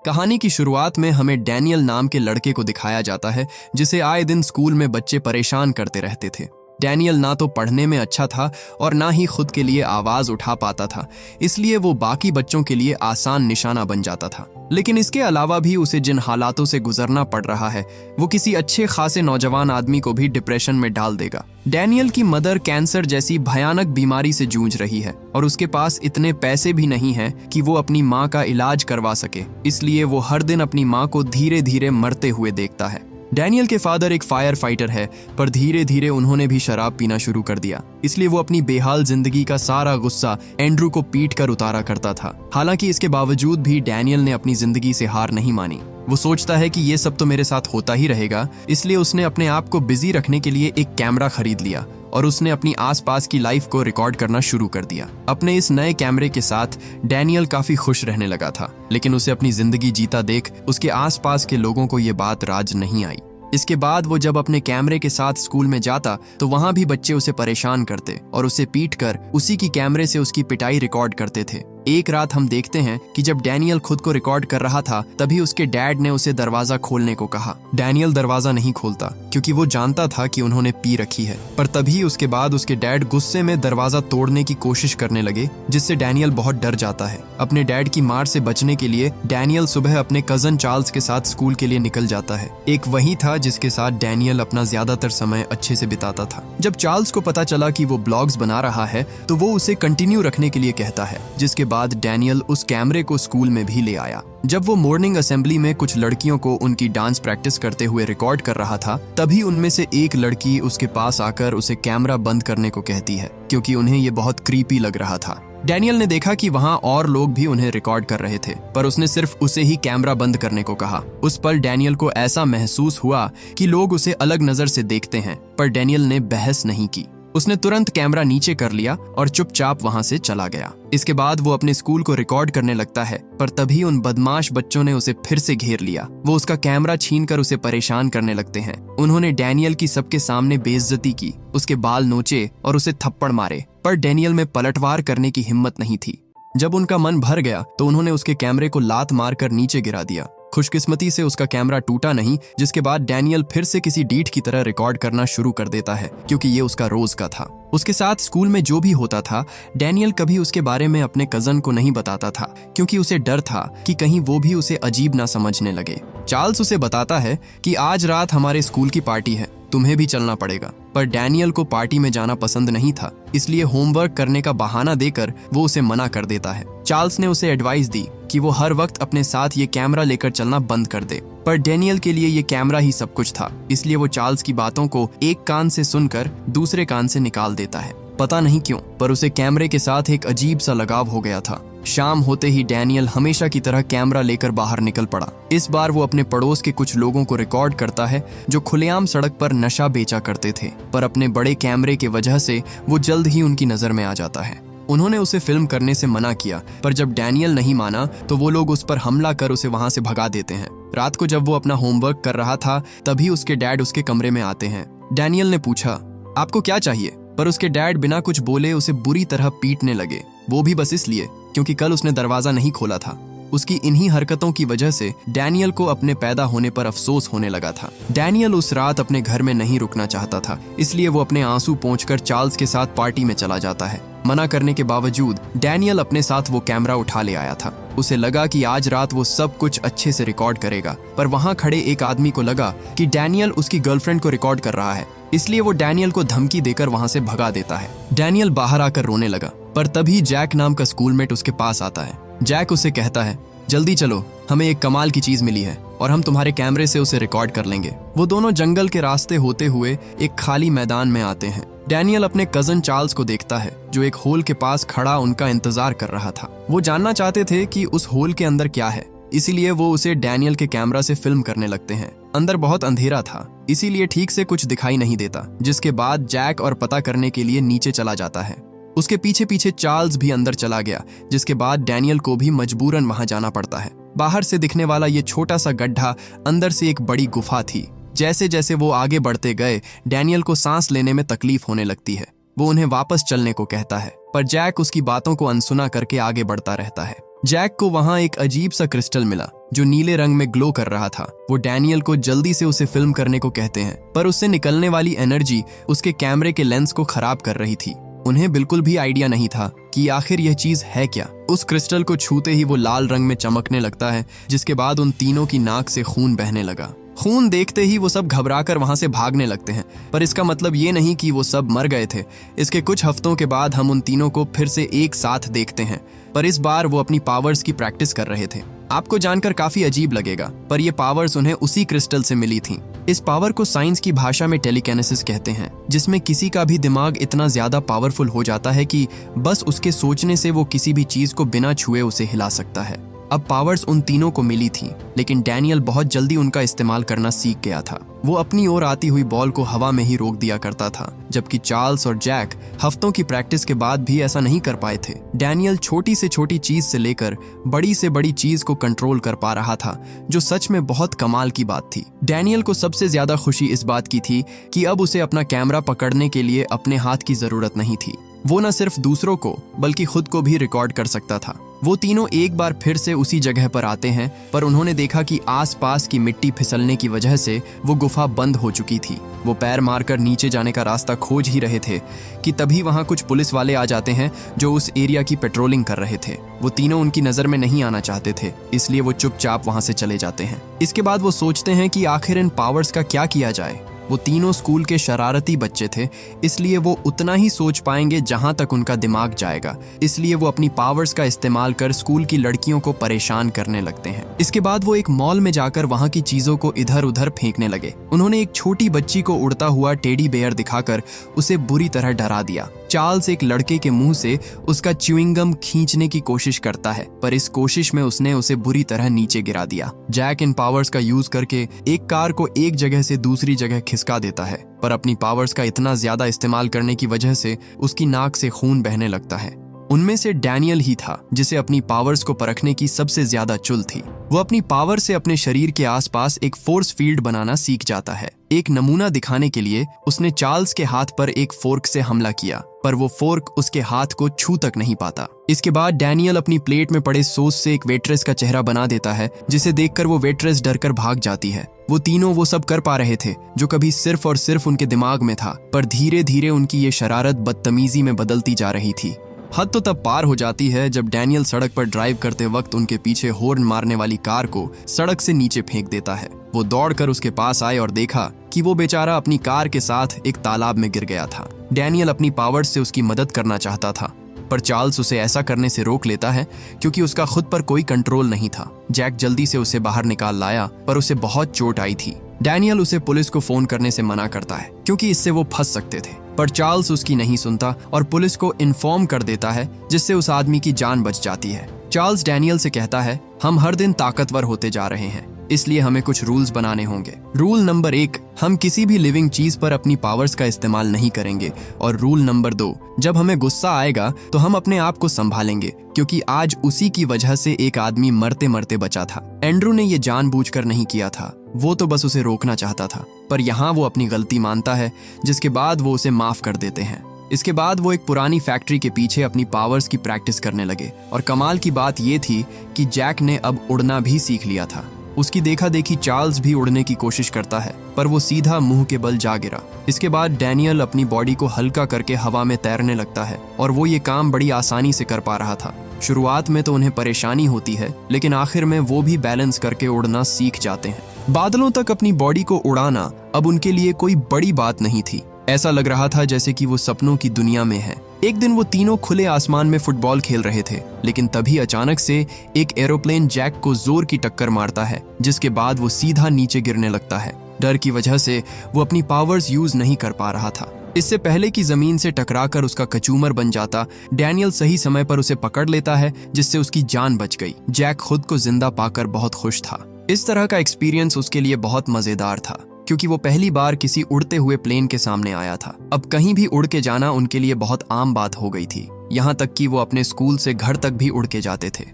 कहानी की शुरुआत में हमें डैनियल नाम के लड़के को दिखाया जाता है जिसे आए दिन स्कूल में बच्चे परेशान करते रहते थे। डैनियल ना तो पढ़ने में अच्छा था और ना ही खुद के लिए आवाज उठा पाता था, इसलिए वो बाकी बच्चों के लिए आसान निशाना बन जाता था। लेकिन इसके अलावा भी उसे जिन हालातों से गुजरना पड़ रहा है वो किसी अच्छे खासे नौजवान आदमी को भी डिप्रेशन में डाल देगा। डैनियल की मदर कैंसर जैसी भयानक बीमारी से जूझ रही है और उसके पास इतने पैसे भी नहीं हैं कि वो अपनी माँ का इलाज करवा सके, इसलिए वो हर दिन अपनी माँ को धीरे धीरे मरते हुए देखता है। डैनियल के फादर एक फायर फाइटर है, पर धीरे धीरे उन्होंने भी शराब पीना शुरू कर दिया, इसलिए वो अपनी बेहाल जिंदगी का सारा गुस्सा एंड्रू को पीट कर उतारा करता था। हालांकि इसके बावजूद भी डैनियल ने अपनी जिंदगी से हार नहीं मानी। वो सोचता है कि ये सब तो मेरे साथ होता ही रहेगा, इसलिए उसने अपने आप को बिजी रखने के लिए एक कैमरा खरीद लिया और उसने अपनी आसपास की लाइफ को रिकॉर्ड करना शुरू कर दिया। अपने इस नए कैमरे के साथ डैनियल काफी खुश रहने लगा था, लेकिन उसे अपनी जिंदगी जीता देख उसके आसपास के लोगों को ये बात राज नहीं आई। इसके बाद वो जब अपने कैमरे के साथ स्कूल में जाता तो वहां भी बच्चे उसे परेशान करते और उसे पीट कर उसी की कैमरे से उसकी पिटाई रिकॉर्ड करते थे। एक रात हम देखते हैं कि जब डैनियल खुद को रिकॉर्ड कर रहा था तभी उसके डैड ने उसे दरवाजा खोलने को कहा। डैनियल दरवाजा नहीं खोलता क्योंकि वो जानता था कि उन्होंने पी रखी है, पर तभी उसके बाद उसके डैड गुस्से में दरवाजा तोड़ने की कोशिश करने लगे, जिससे डैनियल बहुत डर जाता है। अपने डैड की मार से बचने के लिए डैनियल सुबह अपने कजन चार्ल्स के साथ स्कूल के लिए निकल जाता है। एक वही था जिसके साथ डैनियल अपना ज्यादातर समय अच्छे से बिताता था। जब चार्ल्स को पता चला कि वो ब्लॉग्स बना रहा है तो वो उसे कंटिन्यू रखने के लिए कहता है, जिसके बाद डैनियल उस कैमरे को स्कूल में भी ले आया। जब वो मॉर्निंग असेंबली में कुछ लड़कियों को उनकी डांस प्रैक्टिस करते हुए रिकॉर्ड कर रहा था, तभी उनमें से एक लड़की उसके पास आकर उसे कैमरा बंद करने को कहती है, क्योंकि उन्हें ये बहुत क्रीपी लग रहा था। डैनियल ने देखा कि वहां और लोग भी उन्हें रिकॉर्ड कर रहे थे, पर उसने सिर्फ उसे ही कैमरा बंद करने को कहा। उस पल डैनियल को ऐसा महसूस हुआ कि लोग उसे अलग नजर से देखते हैं, पर डैनियल ने बहस नहीं की। उसने तुरंत कैमरा नीचे कर लिया और चुपचाप वहां से चला गया। इसके बाद वो अपने स्कूल को रिकॉर्ड करने लगता है, पर तभी उन बदमाश बच्चों ने उसे फिर से घेर लिया। वो उसका कैमरा छीनकर उसे परेशान करने लगते हैं। उन्होंने डैनियल की सबके सामने बेइज्जती की, उसके बाल नोचे और उसे थप्पड़ मारे, पर डैनियल में पलटवार करने की हिम्मत नहीं थी। जब उनका मन भर गया तो उन्होंने उसके कैमरे को लात मारकर नीचे गिरा दिया। खुशकिस्मती से उसका कैमरा टूटा नहीं, जिसके बाद डैनियल फिर से किसी डीठ की तरह रिकॉर्ड करना शुरू कर देता है, क्योंकि ये उसका रोज का था। उसके साथ स्कूल में जो भी होता था, डैनियल कभी उसके बारे में अपने कजन को नहीं बताता था, क्योंकि उसे डर था कि कहीं वो भी उसे अजीब ना समझने लगे। चार्ल्स उसे बताता है कि आज रात हमारे स्कूल की पार्टी है, तुम्हें भी चलना पड़ेगा। पर डैनियल को पार्टी में जाना पसंद नहीं था, इसलिए होमवर्क करने का बहाना देकर वो उसे मना कर देता है। चार्ल्स ने उसे एडवाइस दी कि वो हर वक्त अपने साथ ये कैमरा लेकर चलना बंद कर दे, पर डैनियल के लिए ये कैमरा ही सब कुछ था, इसलिए वो चार्ल्स की बातों को एक कान से सुनकर दूसरे कान से निकाल देता है। पता नहीं क्यों, पर उसे कैमरे के साथ एक अजीब सा लगाव हो गया था। शाम होते ही डैनियल हमेशा की तरह कैमरा लेकर बाहर निकल पड़ा। इस बार वो अपने पड़ोस के कुछ लोगों को रिकॉर्ड करता है जो खुलेआम सड़क पर नशा बेचा करते थे, पर अपने बड़े कैमरे की वजह से वो जल्द ही उनकी नजर में आ जाता है। उन्होंने उसे फिल्म करने से मना किया, पर जब डैनियल नहीं माना तो वो लोग उस पर हमला कर उसे वहां से भगा देते हैं। रात को जब वो अपना होमवर्क कर रहा था तभी उसके डैड उसके कमरे में आते हैं। डैनियल ने पूछा, आपको क्या चाहिए? पर उसके डैड बिना कुछ बोले उसे बुरी तरह पीटने लगे, वो भी बस इसलिए क्योंकि कल उसने दरवाजा नहीं खोला था। उसकी इन्हीं हरकतों की वजह से डैनियल को अपने पैदा होने पर अफसोस होने लगा था। डैनियल उस रात अपने घर में नहीं रुकना चाहता था, इसलिए वो अपने आंसू पोंछकर चार्ल्स के साथ पार्टी में चला जाता है। मना करने के बावजूद डैनियल अपने साथ वो कैमरा उठा ले आया था। उसे लगा कि आज रात वो सब कुछ अच्छे से रिकॉर्ड करेगा, पर वहां खड़े एक आदमी को लगा कि डैनियल उसकी गर्लफ्रेंड को रिकॉर्ड कर रहा है, इसलिए वो डैनियल को धमकी देकर वहां से भगा देता है। डैनियल बाहर आकर रोने लगा, पर तभी जैक नाम का स्कूलमेट उसके पास आता है। जैक उसे कहता है, जल्दी चलो, हमें एक कमाल की चीज मिली है और हम तुम्हारे कैमरे से उसे रिकॉर्ड कर लेंगे। वो दोनों जंगल के रास्ते होते हुए एक खाली मैदान में आते हैं। डैनियल अपने कजन चार्ल्स को देखता है जो एक होल के पास खड़ा उनका इंतजार कर रहा था। वो जानना चाहते थे कि उस होल के अंदर क्या है, इसीलिए वो उसे डैनियल के कैमरा से फिल्म करने लगते हैं। अंदर बहुत अंधेरा था, इसीलिए ठीक से कुछ दिखाई नहीं देता, जिसके बाद जैक और पता करने के लिए नीचे चला जाता है। उसके पीछे पीछे चार्ल्स भी अंदर चला गया, जिसके बाद डैनियल को भी मजबूरन वहां जाना पड़ता है। बाहर से दिखने वाला ये छोटा सा गड्ढा अंदर से एक बड़ी गुफा थी। जैसे जैसे वो आगे बढ़ते गए डैनियल को सांस लेने में तकलीफ होने लगती है। वो उन्हें वापस चलने को कहता है, पर जैक उसकी बातों को अनसुना करके आगे बढ़ता रहता है। जैक को वहां एक अजीब सा क्रिस्टल मिला जो नीले रंग में ग्लो कर रहा था। वो डैनियल को जल्दी से उसे फिल्म करने को कहते हैं, पर उससे निकलने वाली एनर्जी उसके कैमरे के लेंस को खराब कर रही थी। उन्हें बिल्कुल भी आइडिया नहीं था कि आखिर यह चीज है क्या। उस क्रिस्टल को छूते ही वो लाल रंग में चमकने लगता है, जिसके बाद उन तीनों की नाक से खून बहने लगा। खून देखते ही वो सब घबराकर वहां से भागने लगते हैं, पर इसका मतलब ये नहीं कि वो सब मर गए थे। इसके कुछ हफ्तों के बाद हम उन तीनों को फिर से एक साथ देखते हैं, पर इस बार वो अपनी पावर्स की प्रैक्टिस कर रहे थे। आपको जानकर काफी अजीब लगेगा, पर ये पावर्स उन्हें उसी क्रिस्टल से मिली थी। इस पावर को साइंस की भाषा में टेलीकिनेसिस कहते हैं, जिसमें किसी का भी दिमाग इतना ज्यादा पावरफुल हो जाता है कि बस उसके सोचने से वो किसी भी चीज को बिना छुए उसे हिला सकता है। अब पावर्स उन तीनों को मिली थी, लेकिन डैनियल बहुत जल्दी उनका इस्तेमाल करना सीख गया था। वो अपनी ओर आती हुई बॉल को हवा में ही रोक दिया करता था, जबकि चार्ल्स और जैक हफ्तों की प्रैक्टिस के बाद भी ऐसा नहीं कर पाए थे। डैनियल छोटी से छोटी चीज से लेकर बड़ी से बड़ी चीज को कंट्रोल कर पा रहा था, जो सच में बहुत कमाल की बात थी। डैनियल को सबसे ज्यादा खुशी इस बात की थी कि अब उसे अपना कैमरा पकड़ने के लिए अपने हाथ की जरूरत नहीं थी। वो न सिर्फ दूसरों को बल्कि खुद को भी रिकॉर्ड कर सकता था। वो तीनों एक बार फिर से उसी जगह पर आते हैं, पर उन्होंने देखा कि आसपास की मिट्टी फिसलने की वजह से वो गुफा बंद हो चुकी थी। वो पैर मारकर नीचे जाने का रास्ता खोज ही रहे थे कि तभी वहां कुछ पुलिस वाले आ जाते हैं जो उस एरिया की पेट्रोलिंग कर रहे थे। वो तीनों उनकी नजर में नहीं आना चाहते थे, इसलिए वो चुपचाप वहां से चले जाते हैं। इसके बाद वो सोचते हैं कि आखिर इन पावर्स का क्या किया जाए। वो तीनों स्कूल के शरारती बच्चे थे, इसलिए वो उतना ही सोच पाएंगे जहां तक उनका दिमाग जाएगा। इसलिए वो अपनी पावर्स का इस्तेमाल कर स्कूल की लड़कियों को परेशान करने लगते हैं। इसके बाद वो एक मॉल में जाकर वहां की चीजों को इधर उधर फेंकने लगे। उन्होंने एक छोटी बच्ची को उड़ता हुआ टेडी बेयर दिखाकर उसे बुरी तरह डरा दिया। चार्ल्स एक लड़के के मुंह से उसका च्युइंगम खींचने की कोशिश करता है, पर इस कोशिश में उसने उसे बुरी तरह नीचे गिरा दिया। जैक इन पावर्स का यूज करके एक कार को एक जगह से दूसरी जगह खिसका देता है, पर अपनी पावर्स का इतना ज्यादा इस्तेमाल करने की वजह से उसकी नाक से खून बहने लगता है। उनमें से डैनियल ही था जिसे अपनी पावर्स को परखने की सबसे ज्यादा चुल थी। वो अपनी पावर से अपने शरीर के आसपास एक फोर्स फील्ड बनाना सीख जाता है। एक नमूना दिखाने के लिए उसने चार्ल्स के हाथ पर एक फोर्क से हमला किया, पर वो फोर्क उसके हाथ को छू तक नहीं पाता। इसके बाद डैनियल अपनी प्लेट में पड़े सॉस से एक वेट्रेस का चेहरा बना देता है, जिसे देखकर वो वेट्रेस डरकर भाग जाती है। वो तीनों वो सब कर पा रहे थे जो कभी सिर्फ और सिर्फ उनके दिमाग में था, पर धीरे धीरे उनकी ये शरारत बदतमीजी में बदलती जा रही थी। हद तो तब पार हो जाती है जब डैनियल सड़क पर ड्राइव करते वक्त उनके पीछे हॉर्न मारने वाली कार को सड़क से नीचे फेंक देता है। वो दौड़कर उसके पास आए और देखा कि वो बेचारा अपनी कार के साथ एक तालाब में गिर गया था। डैनियल अपनी पावर्स से उसकी मदद करना चाहता था, पर चार्ल्स उसे ऐसा करने से रोक लेता है क्योंकि उसका खुद पर कोई कंट्रोल नहीं था। जैक जल्दी से उसे बाहर निकाल लाया, पर उसे बहुत चोट आई थी। डैनियल उसे पुलिस को फोन करने से मना करता है क्योंकि इससे वो फंस सकते थे, पर चार्ल्स उसकी नहीं सुनता और पुलिस को इन्फॉर्म कर देता है, जिससे उस आदमी की जान बच जाती है। चार्ल्स डैनियल से कहता है, हम हर दिन ताकतवर होते जा रहे हैं, इसलिए हमें कुछ रूल्स बनाने होंगे। रूल नंबर 1, हम किसी भी लिविंग चीज पर अपनी पावर्स का इस्तेमाल नहीं करेंगे। और रूल नंबर 2, जब हमें गुस्सा आएगा तो हम अपने आप को संभालेंगे, क्योंकि आज उसी की वजह से एक आदमी मरते मरते बचा था। एंड्रू ने ये जानबूझकर नहीं किया था, वो तो बस उसे रोकना चाहता था, पर यहाँ वो अपनी गलती मानता है, जिसके बाद वो उसे माफ कर देते हैं। इसके बाद वो एक पुरानी फैक्ट्री के पीछे अपनी पावर्स की प्रैक्टिस करने लगे, और कमाल की बात ये थी कि जैक ने अब उड़ना भी सीख लिया था। उसकी देखा देखी चार्ल्स भी उड़ने की कोशिश करता है, पर वो सीधा मुंह के बल जा गिरा। इसके बाद डैनियल अपनी बॉडी को हल्का करके हवा में तैरने लगता है, और वो ये काम बड़ी आसानी से कर पा रहा था। शुरुआत में तो उन्हें परेशानी होती है, लेकिन आखिर में वो भी बैलेंस करके उड़ना सीख जाते हैं। बादलों तक अपनी बॉडी को उड़ाना अब उनके लिए कोई बड़ी बात नहीं थी। ऐसा लग रहा था जैसे कि वो सपनों की दुनिया में है। एक दिन वो तीनों खुले आसमान में फुटबॉल खेल रहे थे, लेकिन तभी अचानक से एक एरोप्लेन जैक को जोर की टक्कर मारता है, जिसके बाद वो सीधा नीचे गिरने लगता है। डर की वजह से वो अपनी पावर्स यूज नहीं कर पा रहा था। इससे पहले कि जमीन से टकराकर उसका कचूमर बन जाता, डैनियल सही समय पर उसे पकड़ लेता है, जिससे उसकी जान बच गई। जैक खुद को जिंदा पाकर बहुत खुश था। इस तरह का एक्सपीरियंस उसके लिए बहुत मजेदार था, क्योंकि वो पहली बार किसी उड़ते हुए प्लेन के सामने आया था। अब कहीं भी उड़ के जाना उनके लिए बहुत आम बात हो गई थी, यहाँ तक कि वो अपने स्कूल से घर तक भी उड़ के जाते थे।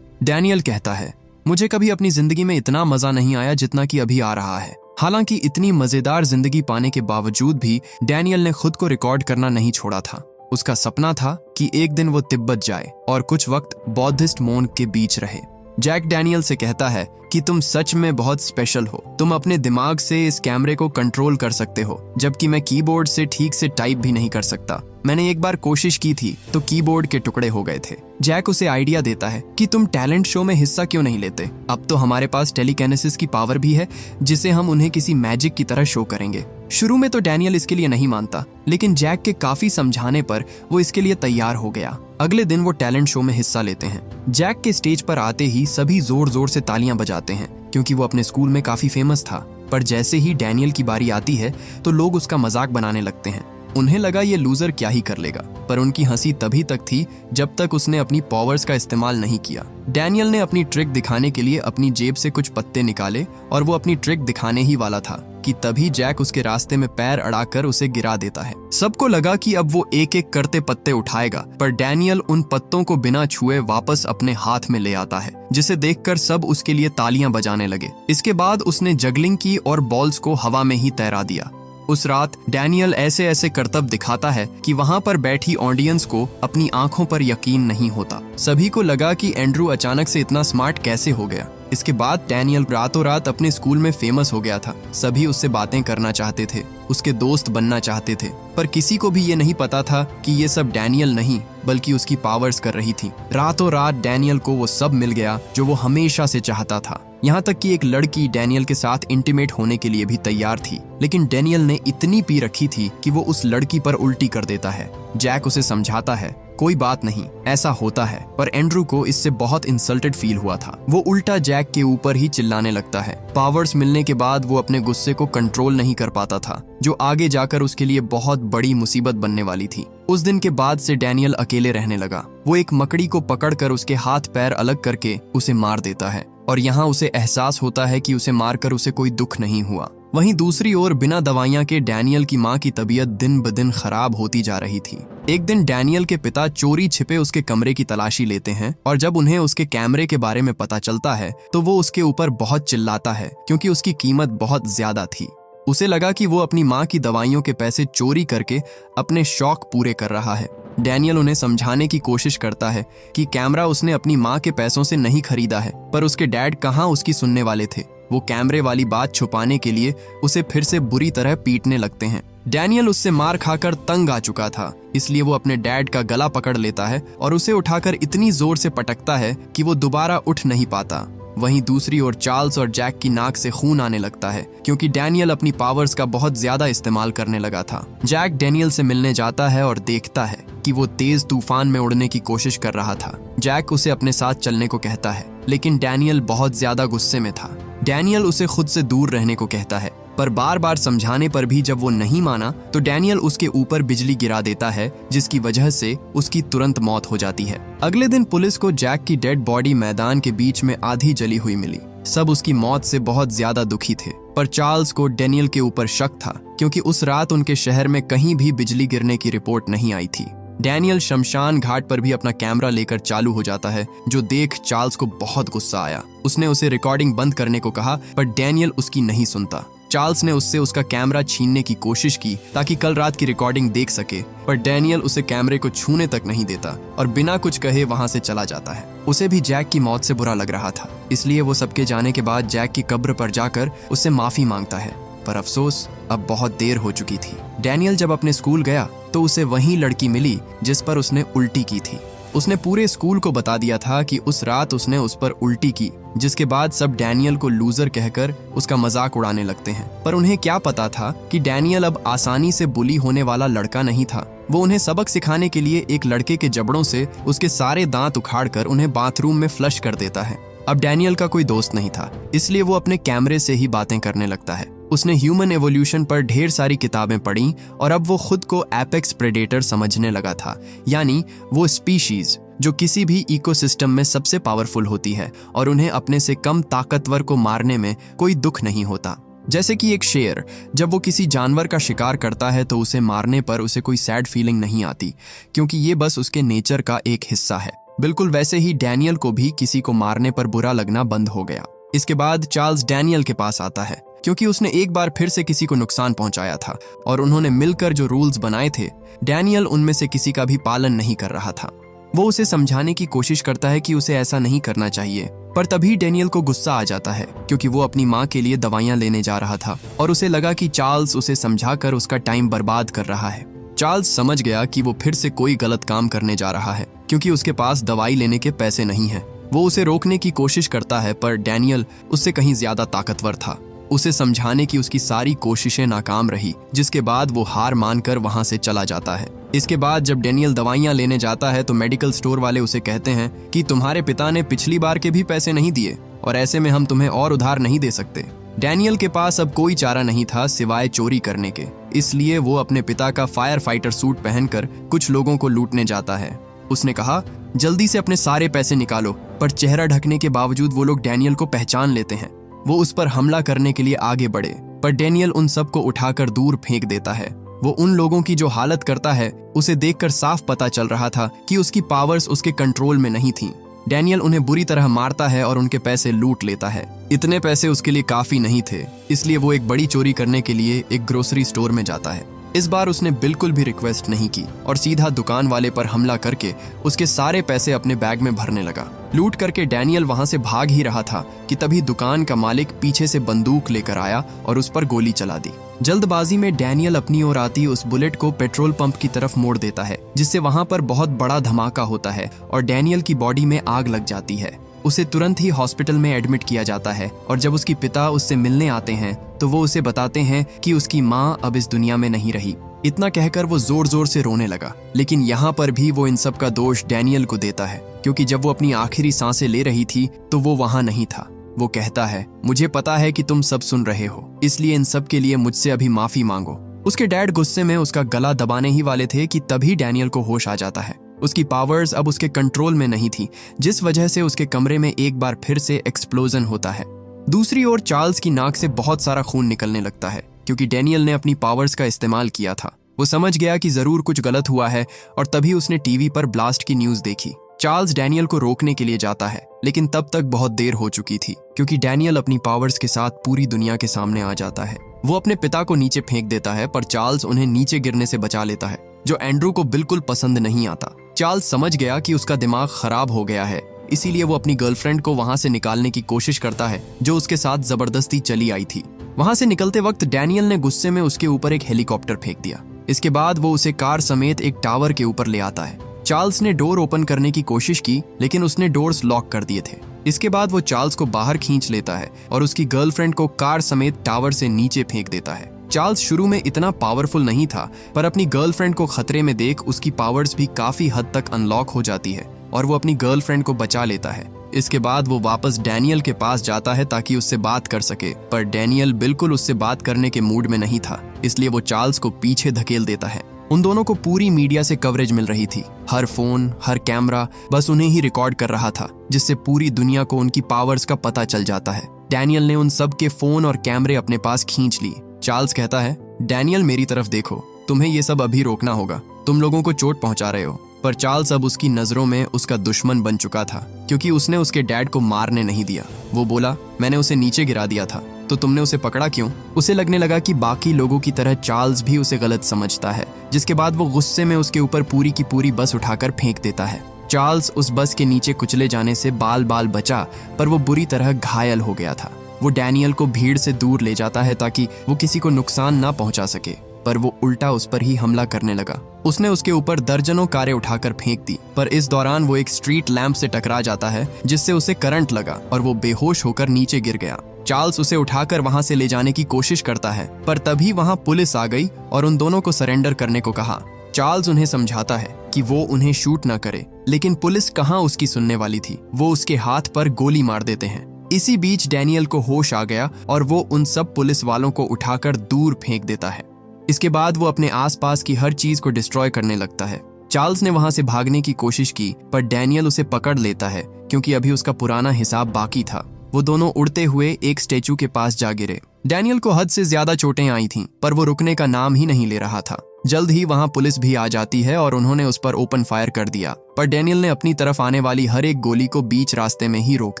डैनियल कहता है, मुझे कभी अपनी जिंदगी में इतना मजा नहीं आया जितना कि अभी आ रहा है। हालांकि इतनी मजेदार जिंदगी पाने के बावजूद भी डैनियल ने खुद को रिकॉर्ड करना नहीं छोड़ा था। उसका सपना था कि एक दिन वो तिब्बत जाए और कुछ वक्त बौद्धिस्ट मोंक के बीच रहे। जैक डैनियल से कहता है कि तुम सच में बहुत स्पेशल हो, तुम अपने दिमाग से इस कैमरे को कंट्रोल कर सकते हो, जबकि मैं कीबोर्ड से ठीक से टाइप भी नहीं कर सकता। मैंने एक बार कोशिश की थी तो कीबोर्ड के टुकड़े हो गए थे। जैक उसे आइडिया देता है कि तुम टैलेंट शो में हिस्सा क्यों नहीं लेते, अब तो हमारे पास टेलीकिनेसिस की पावर भी है जिसे हम उन्हें किसी मैजिक की तरह शो करेंगे। शुरू में तो डैनियल इसके लिए नहीं मानता, लेकिन जैक के काफी समझाने पर वो इसके लिए तैयार हो गया। अगले दिन वो टैलेंट शो में हिस्सा लेते हैं। जैक के स्टेज पर आते ही सभी जोर जोर से तालियां बजाते हैं क्योंकि वो अपने स्कूल में काफी फेमस था। पर जैसे ही डैनियल की बारी आती है तो लोग उसका मजाक बनाने लगते हैं। उन्हें लगा ये लूजर क्या ही कर लेगा, पर उनकी हंसी तभी तक थी जब तक उसने अपनी पावर्स का इस्तेमाल नहीं किया। डैनियल ने अपनी ट्रिक दिखाने के लिए अपनी जेब से कुछ पत्ते निकाले और वो अपनी ट्रिक दिखाने ही वाला था कि तभी जैक उसके रास्ते में पैर अड़ाकर उसे गिरा देता है। सबको लगा कि अब वो एक एक करते पत्ते उठाएगा, पर डैनियल उन पत्तों को बिना छुए वापस अपने हाथ में ले आता है, जिसे देखकर सब उसके लिए तालियां बजाने लगे। इसके बाद उसने जगलिंग की और बॉल्स को हवा में ही तैरा दिया। उस रात डैनियल ऐसे ऐसे करतब दिखाता है कि वहां पर बैठी ऑडियंस को अपनी आंखों पर यकीन नहीं होता। सभी को लगा कि एंड्रू अचानक से इतना स्मार्ट कैसे हो गया। इसके बाद डैनियल रातों रात अपने स्कूल में फेमस हो गया था। सभी उससे बातें करना चाहते थे, उसके दोस्त बनना चाहते थे, पर किसी को भी ये नहीं पता था कि ये सब डैनियल नहीं बल्कि उसकी पावर्स कर रही थी। रातों रात डैनियल को वो सब मिल गया जो वो हमेशा से चाहता था। यहाँ तक कि एक लड़की डैनियल के साथ इंटीमेट होने के लिए भी तैयार थी, लेकिन डैनियल ने इतनी पी रखी थी कि वो उस लड़की पर उल्टी कर देता है। जैक उसे समझाता है कोई बात नहीं, ऐसा होता है, पर एंड्रू को इससे बहुत इंसल्टेड फील हुआ था। वो उल्टा जैक के ऊपर ही चिल्लाने लगता है। पावर्स मिलने के बाद वो अपने गुस्से को कंट्रोल नहीं कर पाता था, जो आगे जाकर उसके लिए बहुत बड़ी मुसीबत बनने वाली थी। उस दिन के बाद से डैनियल अकेले रहने लगा। वो एक मकड़ी को पकड़कर उसके हाथ पैर अलग करके उसे मार देता है और यहाँ उसे एहसास होता है कि उसे मारकर उसे कोई दुख नहीं हुआ। वहीं दूसरी ओर बिना दवाइयां के डैनियल की मां की तबीयत दिन ब दिन खराब होती जा रही थी। एक दिन डैनियल के पिता चोरी छिपे उसके कमरे की तलाशी लेते हैं और जब उन्हें उसके कैमरे के बारे में पता चलता है तो वो उसके ऊपर बहुत चिल्लाता है क्योंकि उसकी कीमत बहुत ज्यादा थी। उसे लगा कि वो अपनी मां की दवाइयों के पैसे चोरी करके अपने शौक पूरे कर रहा है। डैनियल उन्हें समझाने की कोशिश करता है कि कैमरा उसने अपनी मां के पैसों से नहीं खरीदा है, पर उसके डैड कहाँ उसकी सुनने वाले थे। वो कैमरे वाली बात छुपाने के लिए उसे फिर से बुरी तरह पीटने लगते हैं। डैनियल उससे मार खाकर तंग आ चुका था, इसलिए वो अपने डैड का गला पकड़ लेता है और उसे उठाकर इतनी जोर से पटकता है कि वो दोबारा उठ नहीं पाता। वहीं दूसरी ओर चार्ल्स और जैक की नाक से खून आने लगता है क्योंकि डैनियल अपनी पावर्स का बहुत ज्यादा इस्तेमाल करने लगा था। जैक डैनियल से मिलने जाता है और देखता है कि वो तेज तूफान में उड़ने की कोशिश कर रहा था। जैक उसे अपने साथ चलने को कहता है, लेकिन डैनियल बहुत ज्यादा गुस्से में था। डैनियल उसे खुद से दूर रहने को कहता है, पर बार बार समझाने पर भी जब वो नहीं माना तो डैनियल उसके ऊपर बिजली गिरा देता है, जिसकी वजह से उसकी तुरंत मौत हो जाती है। अगले दिन पुलिस को जैक की डेड बॉडी मैदान के बीच में आधी जली हुई मिली। सब उसकी मौत से बहुत ज्यादा दुखी थे, पर चार्ल्स को डैनियल के ऊपर शक था क्योंकि उस रात उनके शहर में कहीं भी बिजली गिरने की रिपोर्ट नहीं आई थी। डैनियल शमशान घाट पर भी अपना कैमरा लेकर चालू हो जाता है, जो देख चार्ल्स को बहुत गुस्सा आया। उसने उसे रिकॉर्डिंग बंद करने को कहा, पर डैनियल उसकी नहीं सुनता। चार्ल्स ने उससे उसका कैमरा छीनने की कोशिश की ताकि कल रात की रिकॉर्डिंग देख सके, पर डैनियल उसे कैमरे को छूने तक नहीं देता और बिना कुछ कहे वहां से चला जाता है। उसे भी जैक की मौत से बुरा लग रहा था, इसलिए वो सबके जाने के बाद जैक की कब्र पर जाकर उससे माफी मांगता है, पर अफसोस अब बहुत देर हो चुकी थी। डैनियल जब अपने स्कूल गया तो उसे वही लड़की मिली जिस पर उसने उल्टी की थी। उसने पूरे स्कूल को बता दिया था कि उस रात उसने उस पर उल्टी की, जिसके बाद सब डैनियल को लूजर कहकर उसका मजाक उड़ाने लगते हैं। पर उन्हें क्या पता था कि डैनियल अब आसानी से बुली होने वाला लड़का नहीं था। वो उन्हें सबक सिखाने के लिए एक लड़के के जबड़ों से उसके सारे दांत उखाड़कर उन्हें बाथरूम में फ्लश कर देता है। अब डैनियल का कोई दोस्त नहीं था, इसलिए वो अपने कैमरे से ही बातें करने लगता है। उसने ह्यूमन एवोल्यूशन पर ढेर सारी किताबें पढ़ी और अब वो खुद को एपेक्स प्रेडेटर समझने लगा था, यानी वो स्पीशीज जो किसी भी इकोसिस्टम में सबसे पावरफुल होती है और उन्हें अपने से कम ताकतवर को मारने में कोई दुख नहीं होता। जैसे कि एक शेर जब वो किसी जानवर का शिकार करता है तो उसे मारने पर उसे कोई सैड फीलिंग नहीं आती, क्योंकि ये बस उसके नेचर का एक हिस्सा है। बिल्कुल वैसे ही डैनियल को भी किसी को मारने पर बुरा लगना बंद हो गया। इसके बाद चार्ल्स डैनियल के पास आता है क्योंकि उसने एक बार फिर से किसी को नुकसान पहुंचाया था और उन्होंने मिलकर जो रूल्स बनाए थे, डैनियल उनमें से किसी का भी पालन नहीं कर रहा था। वो उसे समझाने की कोशिश करता है कि उसे ऐसा नहीं करना चाहिए, पर तभी डैनियल को गुस्सा आ जाता है क्योंकि वो अपनी माँ के लिए दवाइयाँ लेने जा रहा था और उसे लगा कि चार्ल्स उसे समझाकर उसका टाइम बर्बाद कर रहा है। चार्ल्स समझ गया कि वो फिर से कोई गलत काम करने जा रहा है क्योंकि उसके पास दवाई लेने के पैसे नहीं हैं। वो उसे रोकने की कोशिश करता है पर डैनियल उससे कहीं ज्यादा ताकतवर था। उसे समझाने की उसकी सारी कोशिशें नाकाम रही, जिसके बाद वो हार मानकर वहां से चला जाता है। इसके बाद जब डैनियल दवाइयां लेने जाता है तो मेडिकल स्टोर वाले उसे कहते हैं कि तुम्हारे पिता ने पिछली बार के भी पैसे नहीं दिए और ऐसे में हम तुम्हें और उधार नहीं दे सकते। डैनियल के पास अब कोई चारा नहीं था सिवाय चोरी करने के, इसलिए वो अपने पिता का फायर फाइटर सूट पहनकर कुछ लोगों को लूटने जाता है। उसने कहा, जल्दी से अपने सारे पैसे निकालो, पर चेहरा ढकने के बावजूद वो लोग डैनियल को पहचान लेते हैं। वो उस पर हमला करने के लिए आगे बढ़े, पर डैनियल उन सबको उठाकर दूर फेंक देता है। वो उन लोगों की जो हालत करता है उसे देखकर साफ पता चल रहा था कि उसकी पावर्स उसके कंट्रोल में नहीं थीं। डैनियल उन्हें बुरी तरह मारता है और उनके पैसे लूट लेता है। इतने पैसे उसके लिए काफी नहीं थे, इसलिए वो एक बड़ी चोरी करने के लिए एक ग्रोसरी स्टोर में जाता है। इस बार उसने बिल्कुल भी रिक्वेस्ट नहीं की और सीधा दुकान वाले पर हमला करके उसके सारे पैसे अपने बैग में भरने लगा। लूट करके डैनियल वहां से भाग ही रहा था कि तभी दुकान का मालिक पीछे से बंदूक लेकर आया और उस पर गोली चला दी। जल्दबाजी में डैनियल अपनी ओर आती उस बुलेट को पेट्रोल पंप की तरफ मोड़ देता है, जिससे वहां पर बहुत बड़ा धमाका होता है और डैनियल की बॉडी में आग लग जाती है। उसे तुरंत ही हॉस्पिटल में एडमिट किया जाता है और जब उसकी पिता उससे मिलने आते हैं तो वो उसे बताते हैं कि उसकी माँ अब इस दुनिया में नहीं रही। इतना कहकर वो जोर जोर से रोने लगा, लेकिन यहाँ पर भी वो इन सब का दोष डैनियल को देता है क्योंकि जब वो अपनी आखिरी सांसें ले रही थी तो वो वहाँ नहीं था। वो कहता है, मुझे पता है कि तुम सब सुन रहे हो, इसलिए इन सब के लिए मुझसे अभी माफी मांगो। उसके डैड गुस्से में उसका गला दबाने ही वाले थे कि तभी डैनियल को होश आ जाता है। उसकी पावर्स अब उसके कंट्रोल में नहीं थी, जिस वजह से उसके कमरे में एक बार फिर से एक्सप्लोजन होता है। दूसरी ओर चार्ल्स की नाक से बहुत सारा खून निकलने लगता है क्योंकि डैनियल ने अपनी पावर्स का इस्तेमाल किया था। वो समझ गया कि जरूर कुछ गलत हुआ है और तभी उसने टीवी पर ब्लास्ट की न्यूज देखी। चार्ल्स डैनियल को रोकने के लिए जाता है, लेकिन तब तक बहुत देर हो चुकी थी क्योंकि डैनियल अपनी पावर्स के साथ पूरी दुनिया के सामने आ जाता है। वो अपने पिता को नीचे फेंक देता है, पर चार्ल्स उन्हें नीचे गिरने से बचा लेता है, जो एंड्रू को बिल्कुल पसंद नहीं आता। चार्ल्स समझ गया कि उसका दिमाग खराब हो गया है, इसीलिए वो अपनी गर्लफ्रेंड को वहां से निकालने की कोशिश करता है जो उसके साथ जबरदस्ती चली आई थी। वहां से निकलते वक्त डैनियल ने गुस्से में उसके ऊपर एक हेलीकॉप्टर फेंक दिया। इसके बाद वो उसे कार समेत एक टावर के ऊपर ले आता है। चार्ल्स ने डोर ओपन करने की कोशिश की, लेकिन उसने डोर्स लॉक कर दिए थे। इसके बाद वो चार्ल्स को बाहर खींच लेता है और उसकी गर्लफ्रेंड को कार समेत टावर से नीचे फेंक देता है। चार्ल्स शुरू में इतना पावरफुल नहीं था, पर अपनी गर्लफ्रेंड को खतरे में देख उसकी पावर्स भी काफी हद तक अनलॉक हो जाती है और वो अपनी गर्लफ्रेंड को बचा लेता है। इसके बाद वो वापस डैनियल के पास जाता है ताकि उससे बात कर सके, पर डैनियल बिल्कुल उससे बात करने के मूड में नहीं था, इसलिए वो चार्ल्स को पीछे धकेल देता है। उन दोनों को पूरी मीडिया से कवरेज मिल रही थी। हर फोन, हर कैमरा बस उन्हें ही रिकॉर्ड कर रहा था, जिससे पूरी दुनिया को उनकी पावर्स का पता चल जाता है। डैनियल ने उन सब के फोन और कैमरे अपने पास खींच लिए। चार्ल्स कहता है, डैनियल मेरी तरफ देखो, तुम्हें ये सब अभी रोकना होगा, तुम लोगों को चोट पहुंचा रहे हो। पर चार्ल्स अब उसकी नजरों में उसका दुश्मन बन चुका था क्योंकि उसने उसके डैड को मारने नहीं दिया। वो बोला, मैंने उसे नीचे गिरा दिया था, तो तुमने उसे पकड़ा क्यों? उसे लगने लगा कि बाकी लोगों की तरह चार्ल्स भी उसे गलत समझता है, जिसके बाद वो गुस्से में उसके ऊपर पूरी की पूरी बस उठाकर फेंक देता है। चार्ल्स उस बस के नीचे कुचले जाने से बाल बाल बचा, पर वो बुरी तरह घायल हो गया था। वो डैनियल को भीड़ से दूर ले जाता है ताकि वो किसी को नुकसान ना पहुंचा सके, पर वो उल्टा उस पर ही हमला करने लगा। उसने उसके ऊपर दर्जनों कारें उठाकर फेंक दी, पर इस दौरान वो एक स्ट्रीट लैंप से टकरा जाता है, जिससे उसे करंट लगा और वो बेहोश होकर नीचे गिर गया। चार्ल्स उसे उठाकर वहां से ले जाने की कोशिश करता है, पर तभी वहां पुलिस आ गई और उन दोनों को सरेंडर करने को कहा। चार्ल्स उन्हें समझाता है कि वो उन्हें शूट ना करे, लेकिन पुलिस कहाँ उसकी सुनने वाली थी। वो उसके हाथ पर गोली मार देते हैं। इसी बीच डैनियल को होश आ गया और वो उन सब पुलिस वालों को उठाकर दूर फेंक देता है। इसके बाद वो अपने आसपास की हर चीज को डिस्ट्रॉय करने लगता है। चार्ल्स ने वहां से भागने की कोशिश की, पर डैनियल उसे पकड़ लेता है क्योंकि अभी उसका पुराना हिसाब बाकी था। वो दोनों उड़ते हुए एक स्टैचू के पास जा गिरे। डैनियल को हद से ज्यादा चोटें आई थीं, पर वो रुकने का नाम ही नहीं ले रहा था। जल्द ही वहां पुलिस भी आ जाती है और उन्होंने उस पर ओपन फायर कर दिया, पर डैनियल ने अपनी तरफ आने वाली हर एक गोली को बीच रास्ते में ही रोक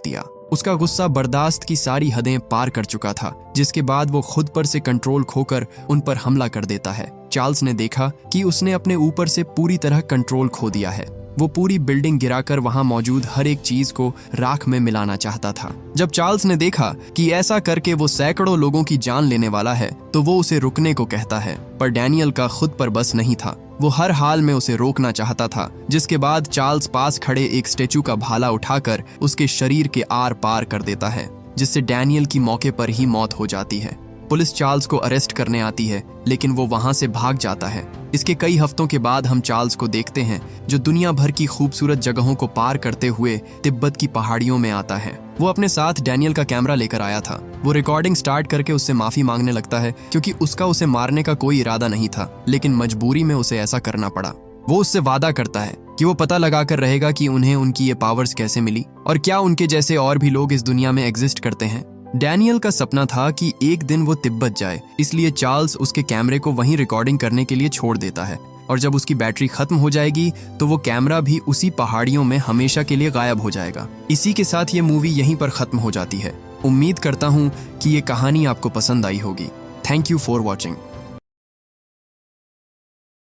दिया। उसका गुस्सा बर्दाश्त की सारी हदें पार कर चुका था, जिसके बाद वो खुद पर से कंट्रोल खोकर उन पर हमला कर देता है। चार्ल्स ने देखा कि उसने अपने ऊपर से पूरी तरह कंट्रोल खो दिया है। वो पूरी बिल्डिंग गिराकर वहां मौजूद हर एक चीज को राख में मिलाना चाहता था। जब चार्ल्स ने देखा कि ऐसा करके वो सैकड़ों लोगों की जान लेने वाला है तो वो उसे रुकने को कहता है, पर डैनियल का खुद पर बस नहीं था। वो हर हाल में उसे रोकना चाहता था, जिसके बाद चार्ल्स पास खड़े एक स्टैचू का भाला उठाकर उसके शरीर के आर पार कर देता है, जिससे डैनियल की मौके पर ही मौत हो जाती है। पुलिस चार्ल्स को अरेस्ट करने आती है, लेकिन वो वहां से भाग जाता है। इसके कई हफ्तों के बाद हम चार्ल्स को देखते हैं, जो दुनिया भर की खूबसूरत जगहों को पार करते हुए तिब्बत की पहाड़ियों में आता है। वो अपने साथ डैनियल का कैमरा लेकर आया था। वो रिकॉर्डिंग स्टार्ट करके उससे माफी मांगने लगता है, क्योंकि उसका उसे मारने का कोई इरादा नहीं था, लेकिन मजबूरी में उसे ऐसा करना पड़ा। वो उससे वादा करता है कि वो पता लगाकर रहेगा कि उन्हें उनकी ये पावर्स कैसे मिली और क्या उनके जैसे और भी लोग इस दुनिया में एग्जिस्ट करते हैं। डैनियल का सपना था कि एक दिन वो तिब्बत जाए, इसलिए चार्ल्स उसके कैमरे को वहीं रिकॉर्डिंग करने के लिए छोड़ देता है, और जब उसकी बैटरी खत्म हो जाएगी तो वो कैमरा भी उसी पहाड़ियों में हमेशा के लिए गायब हो जाएगा। इसी के साथ ये मूवी यहीं पर खत्म हो जाती है। उम्मीद करता हूँ कि ये कहानी आपको पसंद आई होगी। Thank you for watching.